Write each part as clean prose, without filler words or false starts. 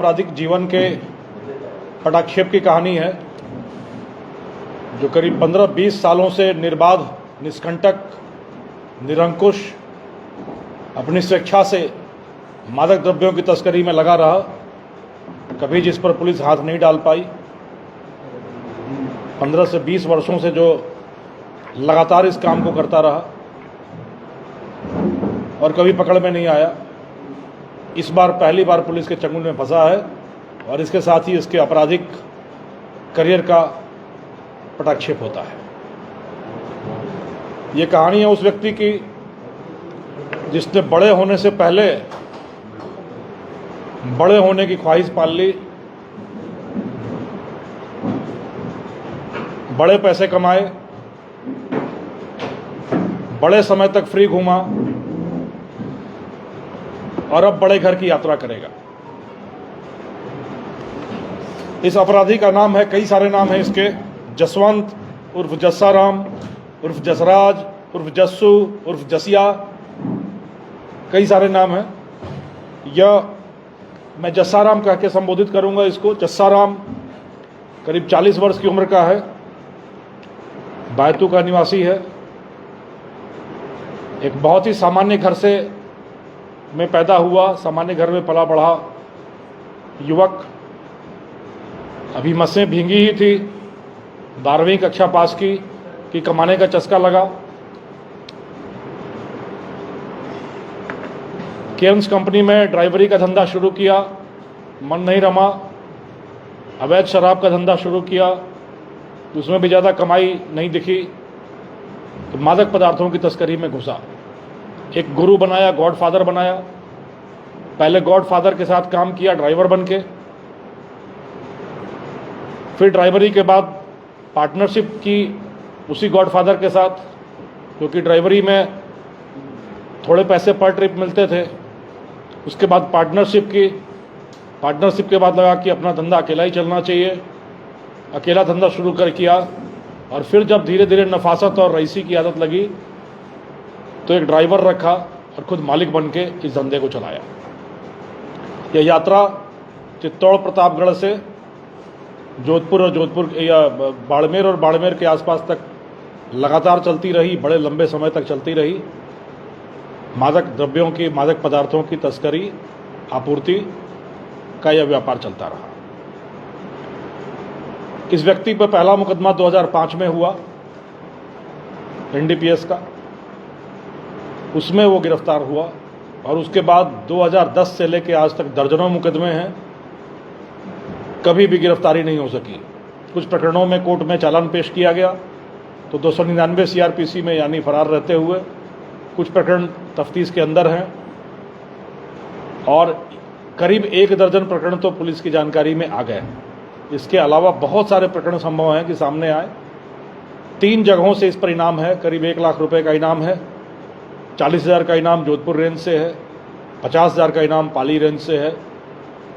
आपराधिक जीवन के पटाक्षेप की कहानी है, जो करीब 15-20 सालों से निर्बाध, निष्कंटक, निरंकुश अपनी स्वेच्छा से मादक द्रव्यों की तस्करी में लगा रहा, कभी जिस पर पुलिस हाथ नहीं डाल पाई। 15 से 20 वर्षों से जो लगातार इस काम को करता रहा और कभी पकड़ में नहीं आया, इस बार पहली बार पुलिस के चंगुल में फंसा है और इसके साथ ही इसके आपराधिक करियर का पटाक्षेप होता है। ये कहानी है उस व्यक्ति की जिसने बड़े होने से पहले बड़े होने की ख्वाहिश पाल ली, बड़े पैसे कमाए, बड़े समय तक फ्री घूमा और अब बड़े घर की यात्रा करेगा। इस अपराधी का नाम है, कई सारे नाम हैं इसके। जसवंत उर्फ जस्साराम उर्फ जसराज उर्फ जस्सू उर्फ जसिया, कई सारे नाम हैं। यह मैं जस्साराम कह के संबोधित करूंगा इसको। जस्साराम करीब 40 वर्ष की उम्र का है, बैतू का निवासी है, एक बहुत ही सामान्य घर से में पैदा हुआ, सामान्य घर में पला बढ़ा युवक। अभी मसें भींगी ही थी, 12वीं कक्षा पास की कि कमाने का चस्का लगा। केम्स कंपनी में ड्राइवरी का धंधा शुरू किया, मन नहीं रमा। अवैध शराब का धंधा शुरू किया, उसमें भी ज़्यादा कमाई नहीं दिखी तो मादक पदार्थों की तस्करी में घुसा। एक गुरु बनाया, गॉडफादर बनाया। पहले गॉडफादर के साथ काम किया ड्राइवर बन के, फिर ड्राइवरी के बाद पार्टनरशिप की उसी गॉडफादर के साथ, क्योंकि ड्राइवरी में थोड़े पैसे पर ट्रिप मिलते थे। उसके बाद पार्टनरशिप की, पार्टनरशिप के बाद लगा कि अपना धंधा अकेला ही चलना चाहिए, अकेला धंधा शुरू कर किया। और फिर जब धीरे धीरे नफासत और रईसी की आदत लगी तो एक ड्राइवर रखा और खुद मालिक बन के इस धंधे को चलाया। यह यात्रा चित्तौड़ प्रतापगढ़ से जोधपुर और जोधपुर या बाड़मेर और बाड़मेर के आसपास तक लगातार चलती रही, बड़े लंबे समय तक चलती रही। मादक द्रव्यों की, मादक पदार्थों की तस्करी, आपूर्ति का यह व्यापार चलता रहा। इस व्यक्ति पर पहला मुकदमा 2005 में हुआ एनडीपीएस का, उसमें वो गिरफ्तार हुआ और उसके बाद 2010 से लेकर आज तक दर्जनों मुकदमे हैं, कभी भी गिरफ्तारी नहीं हो सकी। कुछ प्रकरणों में कोर्ट में चालान पेश किया गया तो 299 सीआरपीसी में यानी फरार रहते हुए, कुछ प्रकरण तफ्तीश के अंदर हैं और करीब 1 दर्जन प्रकरण तो पुलिस की जानकारी में आ गए। इसके अलावा बहुत सारे प्रकरण संभव हैं कि सामने आए। 3 जगहों से इस पर इनाम है, करीब 1 लाख रुपए का इनाम है। 40,000 का इनाम जोधपुर रेंज से है, 50,000 का इनाम पाली रेंज से है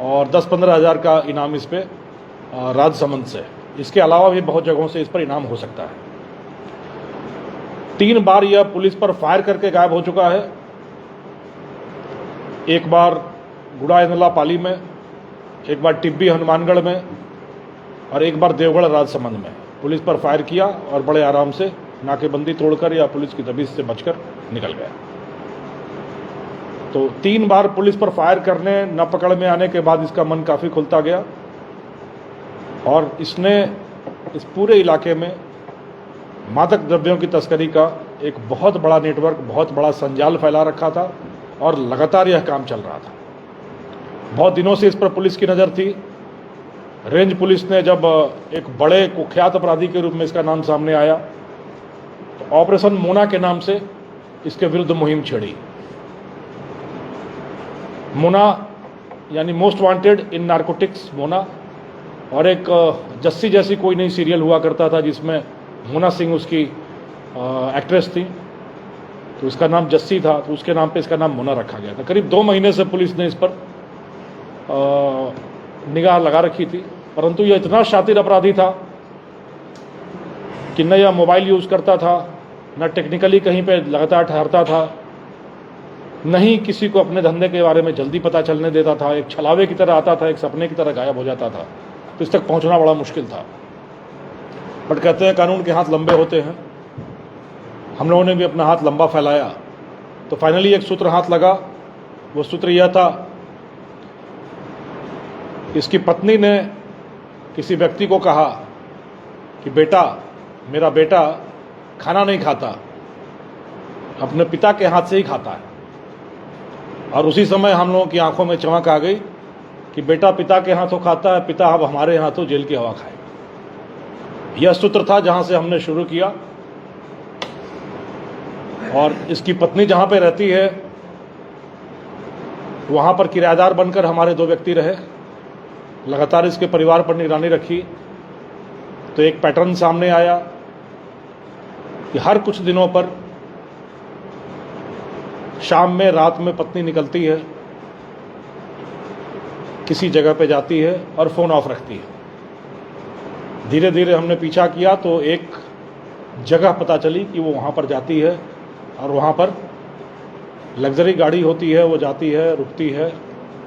और 10-15 हज़ार का इनाम इस पर राजसमंद से है। इसके अलावा भी बहुत जगहों से इस पर इनाम हो सकता है। 3 बार यह पुलिस पर फायर करके गायब हो चुका है। एक बार गुड़ा इंदला पाली में, एक बार टिब्बी हनुमानगढ़ में और एक बार देवगढ़ राजसमंद में पुलिस पर फायर किया और बड़े आराम से नाकेबंदी तोड़कर या पुलिस की दबिश से बचकर निकल गया। तो 3 बार पुलिस पर फायर करने, न पकड़ में आने के बाद इसका मन काफ़ी खुलता गया और इसने इस पूरे इलाके में मादक द्रव्यों की तस्करी का एक बहुत बड़ा नेटवर्क, बहुत बड़ा संजाल फैला रखा था और लगातार यह काम चल रहा था। बहुत दिनों से इस पर पुलिस की नज़र थी। रेंज पुलिस ने जब एक बड़े कुख्यात अपराधी के रूप में इसका नाम सामने आया तो ऑपरेशन मोना के नाम से इसके विरुद्ध मुहिम छेड़ी। मोना यानी मोस्ट वांटेड इन नारकोटिक्स मोना, और एक जस्सी जैसी कोई नई सीरियल हुआ करता था जिसमें मोना सिंह उसकी एक्ट्रेस थी, तो इसका नाम जस्सी था, तो उसके नाम पे इसका नाम मोना रखा गया था। करीब 2 महीने से पुलिस ने इस पर निगाह लगा रखी थी, परंतु यह इतना शातिर अपराधी था कि न यह मोबाइल यूज़ करता था, न टेक्निकली कहीं पे लगातार ठहरता था, नहीं किसी को अपने धंधे के बारे में जल्दी पता चलने देता था, एक छलावे की तरह आता था, एक सपने की तरह गायब हो जाता था, तो इस तक पहुंचना बड़ा मुश्किल था। बट कहते हैं कानून के हाथ लंबे होते हैं, हम लोगों ने भी अपना हाथ लंबा फैलाया तो फाइनली एक सूत्र हाथ लगा। वो सूत्र यह था, इसकी पत्नी ने किसी व्यक्ति को कहा कि बेटा, मेरा बेटा खाना नहीं खाता, अपने पिता के हाथ से ही खाता है। और उसी समय हम लोगों की आंखों में चमक आ गई कि बेटा पिता के हाथों खाता है, पिता अब हमारे हाथों जेल की हवा खाएगा। यह सूत्र था जहां से हमने शुरू किया। और इसकी पत्नी जहां पे रहती है वहां पर किराएदार बनकर हमारे 2 व्यक्ति रहे, लगातार इसके परिवार पर निगरानी रखी। तो एक पैटर्न सामने आया कि हर कुछ दिनों पर शाम में, रात में पत्नी निकलती है, किसी जगह पे जाती है और फ़ोन ऑफ रखती है। धीरे धीरे हमने पीछा किया तो एक जगह पता चली कि वो वहाँ पर जाती है और वहाँ पर लग्जरी गाड़ी होती है, वो जाती है, रुकती है,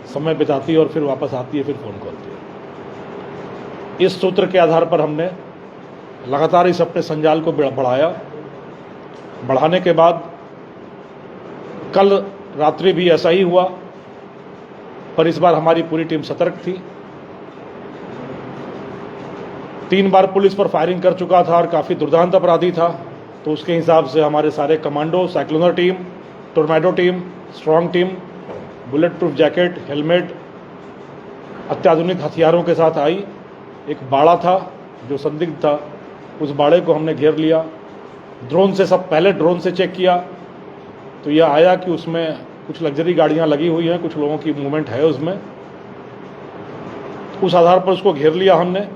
समय बिताती है और फिर वापस आती है, फिर फ़ोन खोलती है। इस सूत्र के आधार पर हमने लगातार इस अपने संजाल को बढ़ाया। बढ़ाने के बाद कल रात्रि भी ऐसा ही हुआ, पर इस बार हमारी पूरी टीम सतर्क थी। 3 बार पुलिस पर फायरिंग कर चुका था और काफ़ी दुर्दांत अपराधी था, तो उसके हिसाब से हमारे सारे commando, cyclonar team, tornado team, strong team, bulletproof jacket, helmet, अत्याधुनिक हथियारों के साथ आई। एक बाड़ा था जो संदिग्ध था, उस बाड़े को हमने घेर लिया। ड्रोन से पहले ड्रोन से चेक किया तो यह आया कि उसमें कुछ लग्जरी गाड़ियां लगी हुई हैं, कुछ लोगों की मूवमेंट है उसमें। उस आधार पर उसको घेर लिया हमने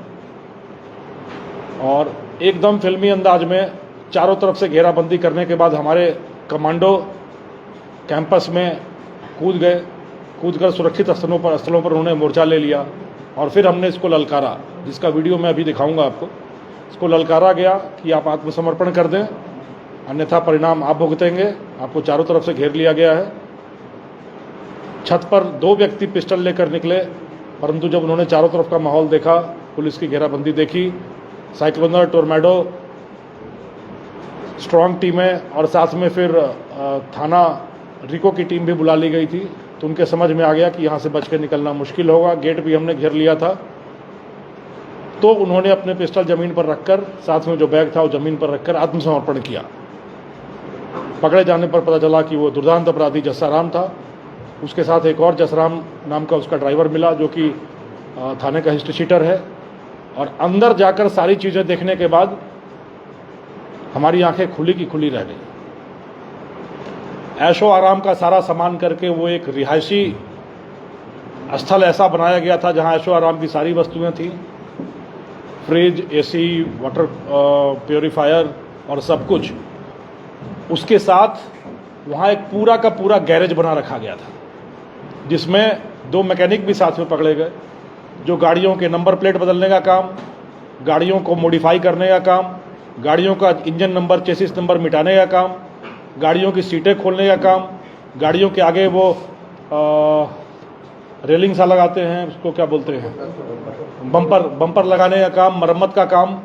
और एकदम फिल्मी अंदाज में चारों तरफ से घेराबंदी करने के बाद हमारे कमांडो कैंपस में कूद गए। कूदकर सुरक्षित स्थलों पर उन्होंने मोर्चा ले लिया और फिर हमने इसको ललकारा, जिसका वीडियो मैं अभी दिखाऊंगा आपको। इसको ललकारा गया कि आप आत्मसमर्पण कर दें, अन्यथा परिणाम आप भुगतेंगे। आपको चारों तरफ से घेर लिया गया है। छत पर 2 व्यक्ति पिस्टल लेकर निकले, परंतु जब उन्होंने चारों तरफ का माहौल देखा, पुलिस की घेराबंदी देखी, साइक्लोनर, टोर्नेडो, स्ट्रांग टीमें और साथ में फिर थाना रिको की टीम भी बुला ली गई थी, तो उनके समझ में आ गया कि यहाँ से बच के निकलना मुश्किल होगा। गेट भी हमने घेर लिया था, तो उन्होंने अपने पिस्टल ज़मीन पर रखकर, साथ में जो बैग था वो ज़मीन पर रखकर आत्मसमर्पण किया। पकड़े जाने पर पता चला कि वो दुर्दांत अपराधी जस्साराम था। उसके साथ एक और जसराम नाम का उसका ड्राइवर मिला, जो कि थाने का हिस्ट्री शीटर है। और अंदर जाकर सारी चीज़ें देखने के बाद हमारी आंखें खुली की खुली रह गई। ऐशो आराम का सारा सामान करके वो एक रिहायशी स्थल ऐसा बनाया गया था जहां ऐशो आराम की सारी वस्तुएं थी, फ्रिज, एसी, वाटर प्योरीफायर और सब कुछ। उसके साथ वहाँ एक पूरा का पूरा गैरेज बना रखा गया था, जिसमें 2 मैकेनिक भी साथ में पकड़े गए, जो गाड़ियों के नंबर प्लेट बदलने का काम, गाड़ियों को मॉडिफाई करने का काम, गाड़ियों का इंजन नंबर, चेसिस नंबर मिटाने का काम, गाड़ियों की सीटें खोलने का काम, गाड़ियों के आगे वो रेलिंग सा लगाते हैं, उसको क्या बोलते हैं, बम्पर लगाने का काम, मरम्मत का काम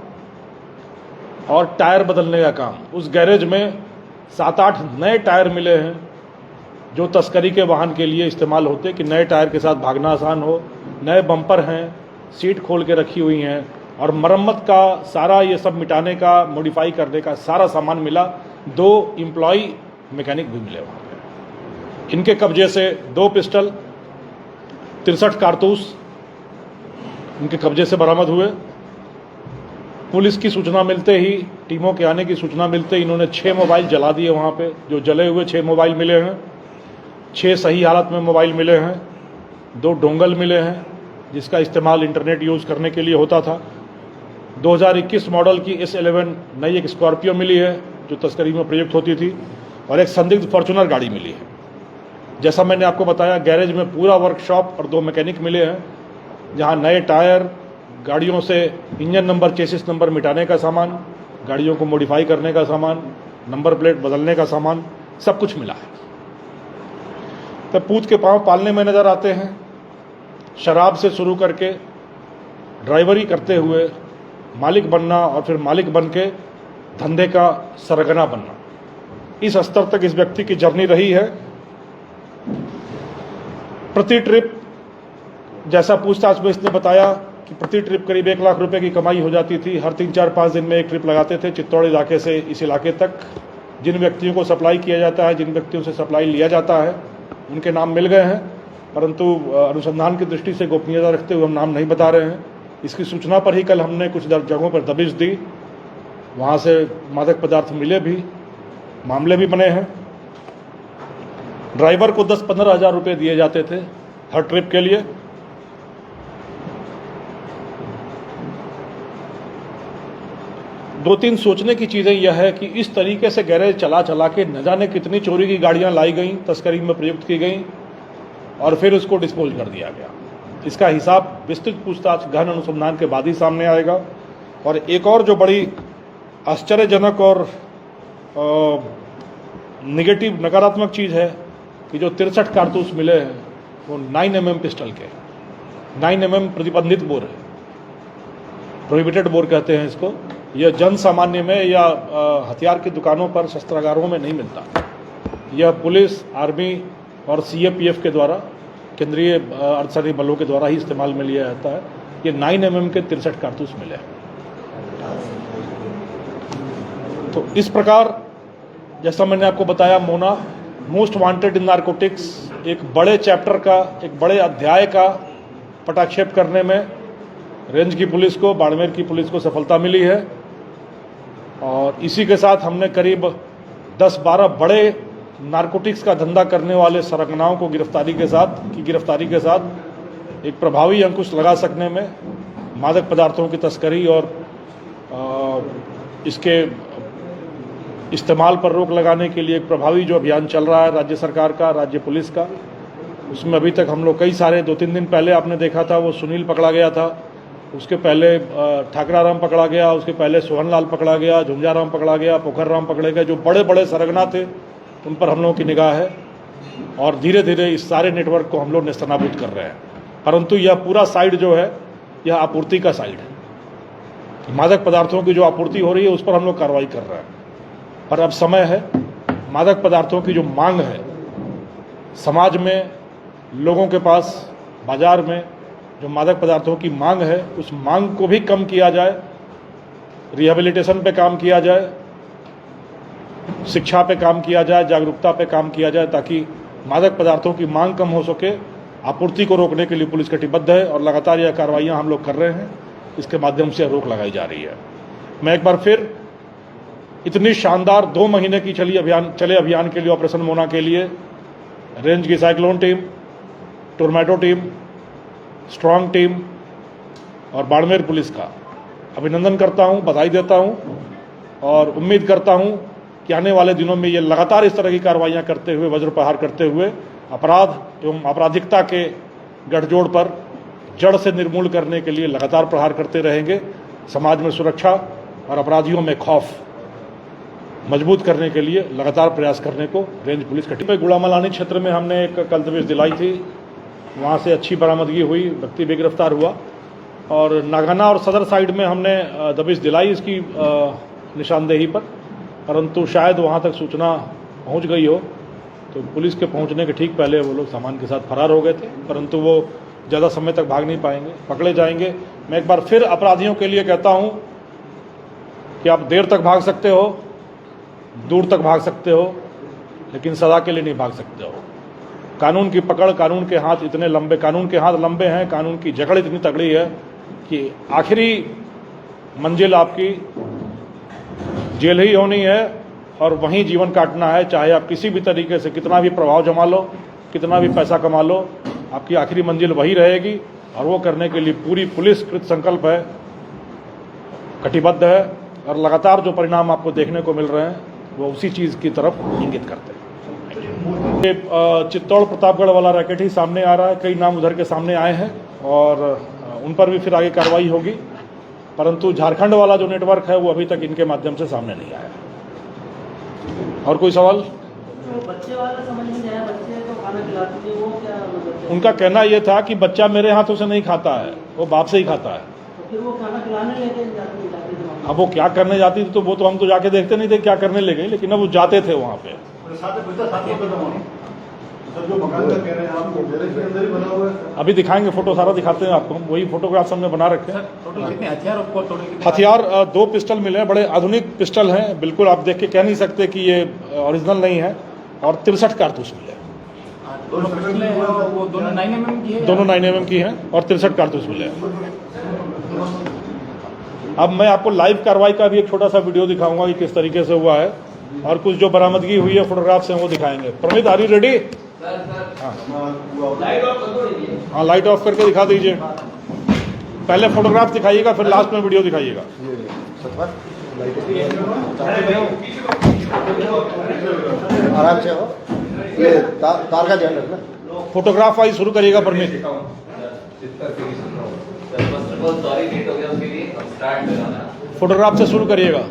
और टायर बदलने का काम। उस गैरेज में 7-8 नए टायर मिले हैं, जो तस्करी के वाहन के लिए इस्तेमाल होते, कि नए टायर के साथ भागना आसान हो। नए बम्पर हैं, सीट खोल के रखी हुई हैं और मरम्मत का सारा, ये सब मिटाने का, मॉडिफाई करने का सारा सामान मिला। 2 एम्प्लॉय मैकेनिक भी मिले वहाँ पे। इनके कब्जे से 2 पिस्टल, 63 कारतूस इनके कब्जे से बरामद हुए। पुलिस की सूचना मिलते ही, टीमों के आने की सूचना मिलते ही इन्होंने 6 मोबाइल जला दिए वहाँ पे। जो जले हुए 6 मोबाइल मिले हैं, 6 सही हालत में मोबाइल मिले हैं, 2 डोंगल मिले हैं जिसका इस्तेमाल इंटरनेट यूज़ करने के लिए होता था। 2021 मॉडल की S11 नई एक स्कॉर्पियो मिली है जो तस्करी में प्रयुक्त होती थी, और एक संदिग्ध फॉर्चूनर गाड़ी मिली है। जैसा मैंने आपको बताया, गैरेज में पूरा वर्कशॉप और 2 मैकेनिक मिले हैं, जहां नए टायर, गाड़ियों से इंजन नंबर, चेसिस नंबर मिटाने का सामान, गाड़ियों को मॉडिफाई करने का सामान, नंबर प्लेट बदलने का सामान, सब कुछ मिला है। तो पूत के पांव पालने में नजर आते हैं। शराब से शुरू करके ड्राइवरी करते हुए मालिक बनना और फिर मालिक बन के धंधे का सरगना बनना, इस स्तर तक इस व्यक्ति की जर्नी रही है। प्रति ट्रिप, जैसा पूछताछ में इसने बताया कि प्रति ट्रिप करीब 1 लाख रुपए की कमाई हो जाती थी। हर 3, 4, 5 दिन में एक ट्रिप लगाते थे चित्तौड़ इलाके से इस इलाके तक। जिन व्यक्तियों को सप्लाई किया जाता है, जिन व्यक्तियों से सप्लाई लिया जाता है, उनके नाम मिल गए हैं, परंतु अनुसंधान की दृष्टि से गोपनीयता रखते हुए हम नाम नहीं बता रहे हैं। इसकी सूचना पर ही कल हमने कुछ जगहों पर दबिश दी, वहाँ से मादक पदार्थ मिले भी, मामले भी बने हैं। ड्राइवर को 10-15 हज़ार रुपये दिए जाते थे हर ट्रिप के लिए। दो तीन सोचने की चीज़ें यह है कि इस तरीके से गैरेज चला चला के न जाने कितनी चोरी की गाड़ियां लाई गई, तस्करी में प्रयुक्त की गई और फिर उसको डिस्पोज कर दिया गया। इसका हिसाब विस्तृत पूछताछ, गहन अनुसंधान के बाद ही सामने आएगा। और एक और जो बड़ी आश्चर्यजनक और निगेटिव, नकारात्मक चीज़ है कि जो 63 कारतूस मिले हैं वो 9mm पिस्टल के, 9mm प्रतिबंधित बोर है, प्रोहिबिटेड बोर कहते हैं इसको। यह जन सामान्य में या हथियार की दुकानों पर, शस्त्रागारों में नहीं मिलता। यह पुलिस, आर्मी और CAPF के द्वारा, केंद्रीय अर्धसैनिक बलों के द्वारा ही इस्तेमाल में लिया जाता है। ये 9mm के 63 कारतूस मिले हैं। तो इस प्रकार, जैसा मैंने आपको बताया, मोना मोस्ट वांटेड इन नारकोटिक्स एक बड़े चैप्टर का, एक बड़े अध्याय का पटाक्षेप करने में रेंज की पुलिस को, बाड़मेर की पुलिस को सफलता मिली है। और इसी के साथ हमने करीब 10-12 बड़े नारकोटिक्स का धंधा करने वाले सरगनाओं को गिरफ्तारी के साथ एक प्रभावी अंकुश लगा सकने में, मादक पदार्थों की तस्करी और इसके इस्तेमाल पर रोक लगाने के लिए एक प्रभावी जो अभियान चल रहा है राज्य सरकार का, राज्य पुलिस का, उसमें अभी तक हम लोग कई सारे, 2-3 दिन पहले आपने देखा था वो सुनील पकड़ा गया था, उसके पहले ठाकराराम पकड़ा गया, उसके पहले सोहनलाल पकड़ा गया, झुंझाराम पकड़ा गया, पोखरराम पकड़े गए। जो बड़े बड़े सरगना थे उन पर हम लोगों की निगाह है और धीरे धीरे इस सारे नेटवर्क को हम लोग नेस्तनाबूद कर रहे हैं। परंतु यह पूरा साइड जो है, यह आपूर्ति का साइड है। मादक पदार्थों की जो आपूर्ति हो रही है उस पर हम लोग कार्रवाई कर रहे हैं। पर अब समय है, मादक पदार्थों की जो मांग है समाज में, लोगों के पास, बाजार में जो मादक पदार्थों की मांग है, उस मांग को भी कम किया जाए, रिहेबिलिटेशन पे काम किया जाए, शिक्षा पे काम किया जाए, जागरूकता पे काम किया जाए, ताकि मादक पदार्थों की मांग कम हो सके। आपूर्ति को रोकने के लिए पुलिस कटिबद्ध है और लगातार यह कार्रवाइयाँ हम लोग कर रहे हैं। इसके माध्यम से रोक लगाई जा रही है। मैं एक बार फिर इतनी शानदार 2 महीने की चले अभियान के लिए, ऑपरेशन मोना के लिए, रेंज की cyclone team, tornado team, strong team और बाड़मेर पुलिस का अभिनंदन करता हूं, बधाई देता हूं और उम्मीद करता हूं कि आने वाले दिनों में ये लगातार इस तरह की कार्रवाइयां करते हुए, वज्र प्रहार करते हुए अपराध एवं आपराधिकता के गठजोड़ पर जड़ से निर्मूल करने के लिए लगातार प्रहार करते रहेंगे। समाज में सुरक्षा और अपराधियों में खौफ मजबूत करने के लिए लगातार प्रयास करने को रेंज पुलिस कटिबद्ध है। गुड़ामलानी क्षेत्र में हमने एक कल दबिश दिलाई थी, वहाँ से अच्छी बरामदगी हुई, व्यक्ति भी गिरफ्तार हुआ। और नागाना और सदर साइड में हमने दबिश दिलाई इसकी निशानदेही पर, परंतु शायद वहाँ तक सूचना पहुँच गई हो, तो पुलिस के पहुँचने के ठीक पहले वो लोग सामान के साथ फरार हो गए थे, परंतु वो ज़्यादा समय तक भाग नहीं पाएंगे, पकड़े जाएंगे। मैं एक बार फिर अपराधियों के लिए कहता हूँ कि आप देर तक भाग सकते हो, दूर तक भाग सकते हो, लेकिन सदा के लिए नहीं भाग सकते हो। कानून की पकड़, कानून के हाथ इतने लंबे, कानून के हाथ लंबे हैं, कानून की जकड़ इतनी तगड़ी है कि आखिरी मंजिल आपकी जेल ही होनी है और वहीं जीवन काटना है। चाहे आप किसी भी तरीके से कितना भी प्रभाव जमा लो, कितना भी पैसा कमा लो, आपकी आखिरी मंजिल वही रहेगी। और वो करने के लिए पूरी पुलिस कृत संकल्प है, कटिबद्ध है और लगातार जो परिणाम आपको देखने को मिल रहे हैं वो उसी चीज़ की तरफ इंगित करते हैं। ये चित्तौड़ प्रतापगढ़ वाला रैकेट ही सामने आ रहा है, कई नाम उधर के सामने आए हैं और उन पर भी फिर आगे कार्रवाई होगी, परंतु झारखंड वाला जो नेटवर्क है वो अभी तक इनके माध्यम से सामने नहीं आया। और कोई सवाल? जो बच्चे वाला समझ में नहीं आया, बच्चे तो खाना खिलाते थे, वो क्या मतलब? उनका कहना यह था कि बच्चा मेरे हाथों से नहीं खाता है, वो बाप से ही खाता है। तो फिर वो खाना खिलाने लेके जाते थे। अब वो क्या करने जाती थी तो वो तो हम तो जाके देखते नहीं थे क्या करने ले गई, लेकिन अब वो जाते थे वहाँ पे। अभी दिखाएंगे फोटो, सारा दिखाते हैं आपको, वही फोटोग्राफ्स हमने बना रखे हैं। हथियार 2 पिस्टल मिले हैं, बड़े आधुनिक पिस्टल हैं, बिल्कुल आप देख के कह नहीं सकते कि ये ओरिजिनल नहीं है। और 63 कारतूस मिले, दोनों 9mm की है, दोनों 9mm की हैं और 63 कारतूस मिले हैं। अब मैं आपको लाइव कार्रवाई का भी एक छोटा सा वीडियो दिखाऊंगा कि किस तरीके से हुआ है, और कुछ जो बरामदगी हुई है फोटोग्राफ्स हैं वो दिखाएंगे। Pramit, are you ready? हाँ, लाइट ऑफ करके दिखा दीजिए। पहले फोटोग्राफ दिखाइएगा, फिर लास्ट में वीडियो दिखाइएगा। आराम से हो, ये तार का ध्यान रखना। फोटोग्राफ वाइज शुरू करिएगा परमित। फोटोग्राफ से शुरू करिएगा।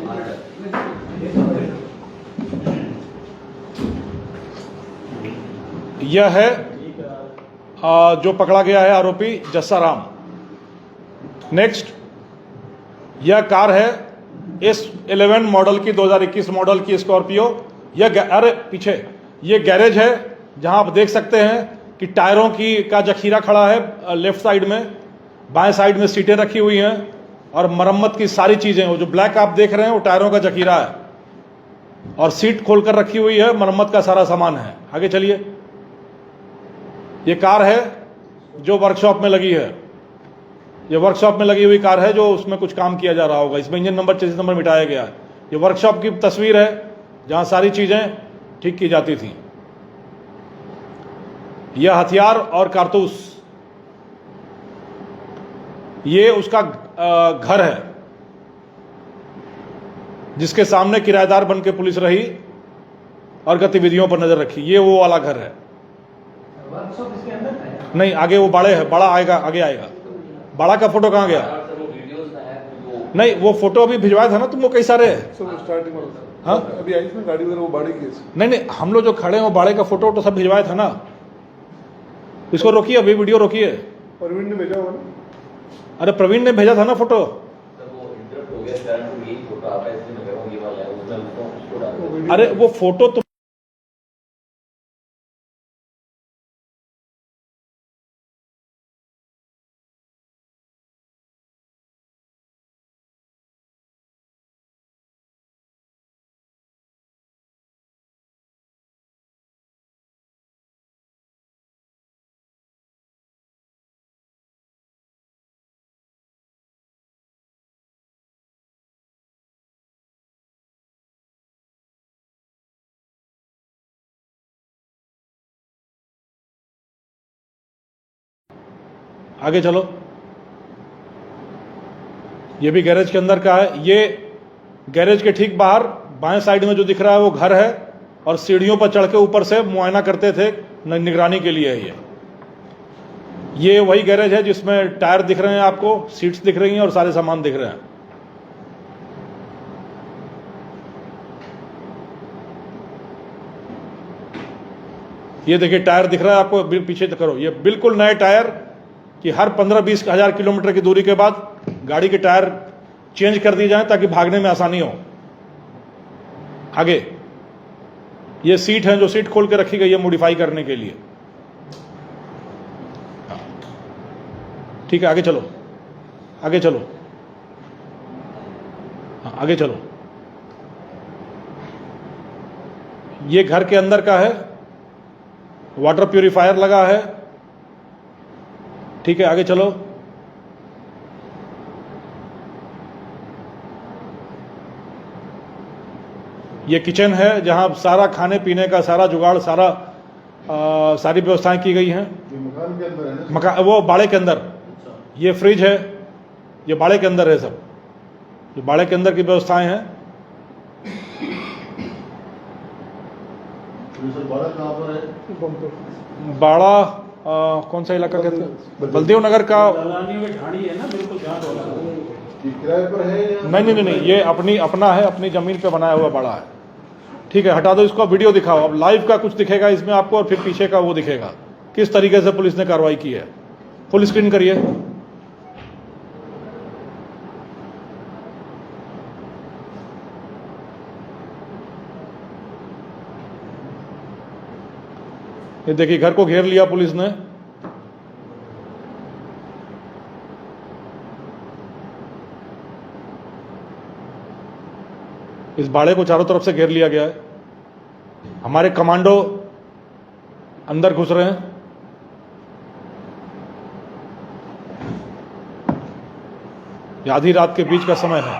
यह है जो पकड़ा गया है आरोपी जस्सा राम। नेक्स्ट, यह कार है S11 मॉडल की, 2021 मॉडल की स्कॉर्पियो। यह अरे पीछे ये गैरेज है जहां आप देख सकते हैं कि टायरों का जखीरा खड़ा है लेफ्ट साइड में, बाएं साइड में सीटें रखी हुई हैं और मरम्मत की सारी चीजें। वो जो ब्लैक आप देख रहे हैं वो टायरों का जखीरा है और सीट खोलकर रखी हुई है, मरम्मत का सारा सामान है। आगे चलिए। ये कार है जो वर्कशॉप में लगी है, ये वर्कशॉप में लगी हुई कार है जो उसमें कुछ काम किया जा रहा होगा। इसमें इंजन नंबर, चेसिस नंबर मिटाया गया है। ये वर्कशॉप की तस्वीर है जहां सारी चीजें ठीक की जाती थी। यह हथियार और कारतूस, ये उसका घर है जिसके सामने किराएदार बन के पुलिस रही और गतिविधियों पर नजर रखी। ये वो वाला घर है। वर्कशॉप इसके अंदर था? नहीं, आगे वो बाड़े है, बड़ा आएगा, आगे आएगा। बाड़ा का फोटो कहाँ गया? नहीं, वो फोटो अभी भिजवाया था ना तुमको कई सारे। हाँ, अभी आई थी गाड़ी वगैरह, वो बाड़े की। नहीं, हम लोग जो खड़े हैं वो बाड़े का फोटो तो सब भिजवाया था ना। इसको रोकिए, अभी वीडियो रोकिए। प्रवीण ने भेजा होगा ना? अरे प्रवीण ने भेजा था ना फोटो। अरे वो फोटो तो आगे चलो। ये भी गैरेज के अंदर का है। ये गैरेज के ठीक बाहर बाएं साइड में जो दिख रहा है वो घर है और सीढ़ियों पर चढ़ के ऊपर से मुआयना करते थे, निगरानी के लिए है ये वही गैरेज है जिसमें टायर दिख रहे हैं आपको, सीट्स दिख रही हैं और सारे सामान दिख रहे हैं। ये देखिए टायर दिख रहा है आपको, पीछे करो। ये बिल्कुल नए टायर कि हर 15-20 हज़ार किलोमीटर की दूरी के बाद गाड़ी के टायर चेंज कर दिए जाएं ताकि भागने में आसानी हो। आगे ये सीट है जो सीट खोल के रखी गई है मॉडिफाई करने के लिए। ठीक है, आगे चलो, आगे चलो, आगे चलो। ये घर के अंदर का है, वाटर प्यूरिफायर लगा है। ठीक है, आगे चलो। ये किचन है जहां सारा खाने पीने का सारा जुगाड़, सारी व्यवस्थाएं की गई हैं। मकान के अंदर है ना? मकान वो बाड़े के अंदर। ये फ्रिज है, ये बाड़े के अंदर है। सब ये बाड़े के अंदर की व्यवस्थाएं हैं। बाड़ा कहाँ पर है? बाड़ा कौन सा इलाका कहते हैं? बलदेव नगर का। किराए पर है या? नहीं, ये अपना है, अपनी जमीन पे बनाया हुआ बाड़ा है। ठीक है, हटा दो इसको, वीडियो दिखाओ। अब लाइव का कुछ दिखेगा इसमें आपको और फिर पीछे का वो दिखेगा किस तरीके से पुलिस ने कार्रवाई की है। फुल स्क्रीन करिए। ये देखिए घर को घेर लिया पुलिस ने। इस बाड़े को चारों तरफ से घेर लिया गया है। हमारे कमांडो अंदर घुस रहे हैं। ये आधी रात के बीच का समय है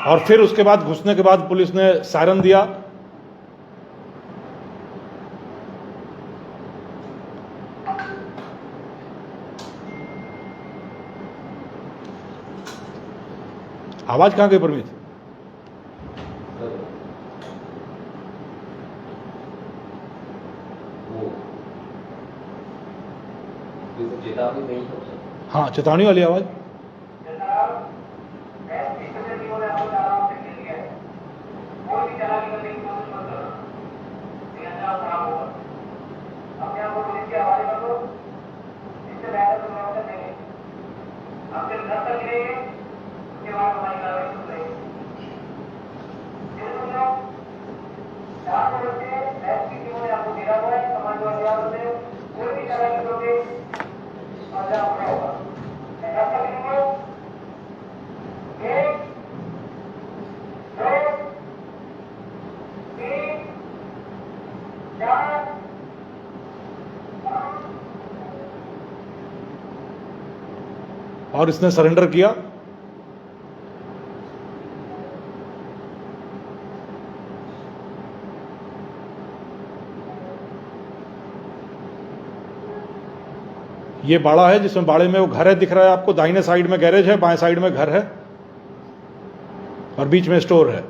और फिर उसके बाद घुसने के बाद पुलिस ने सायरन दिया। आवाज कहां गई परमीत? हाँ, चेतावनी वाली आवाज। और इसने सरेंडर किया। ये बाड़ा है जिसमें बाड़े में वो घर है, दिख रहा है आपको। दाहिने साइड में गैरेज है, बाएं साइड में घर है और बीच में स्टोर है।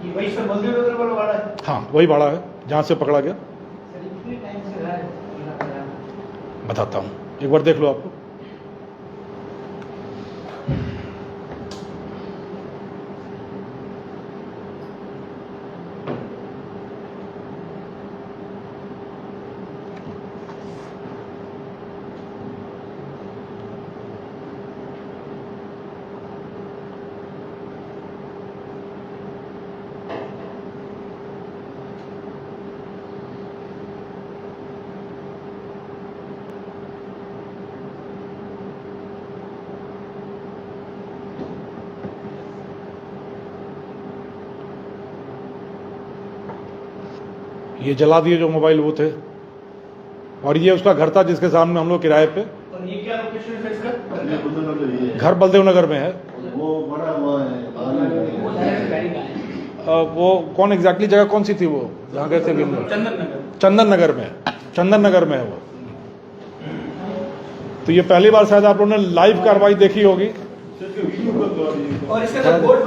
वही सर बलदेव नगर वाला बाड़ा है। हाँ, वही बाड़ा है जहां से पकड़ा गया। सर कितने टाइम से रहा है? बताता हूं, एक बार देख लो आपको। ये जला दिए जो मोबाइल वो थे। और ये उसका घर था जिसके सामने हम लोग किराए पे। और ये क्या लोकेशन है इसका? ये बुद्धनगर ये है। घर बलदेव नगर में है। वो बड़ा हुआ है। वो कौन एग्जैक्टली जगह कौन सी थी वो जहाँ गए थे अभी हम लोग? चंदन नगर में। चंदन नगर में है वो। तो ये पहली बार शायद आप लोगों ने लाइव कार्रवाई देखी होगी। वीडियो और इसके अंदर बोर्ड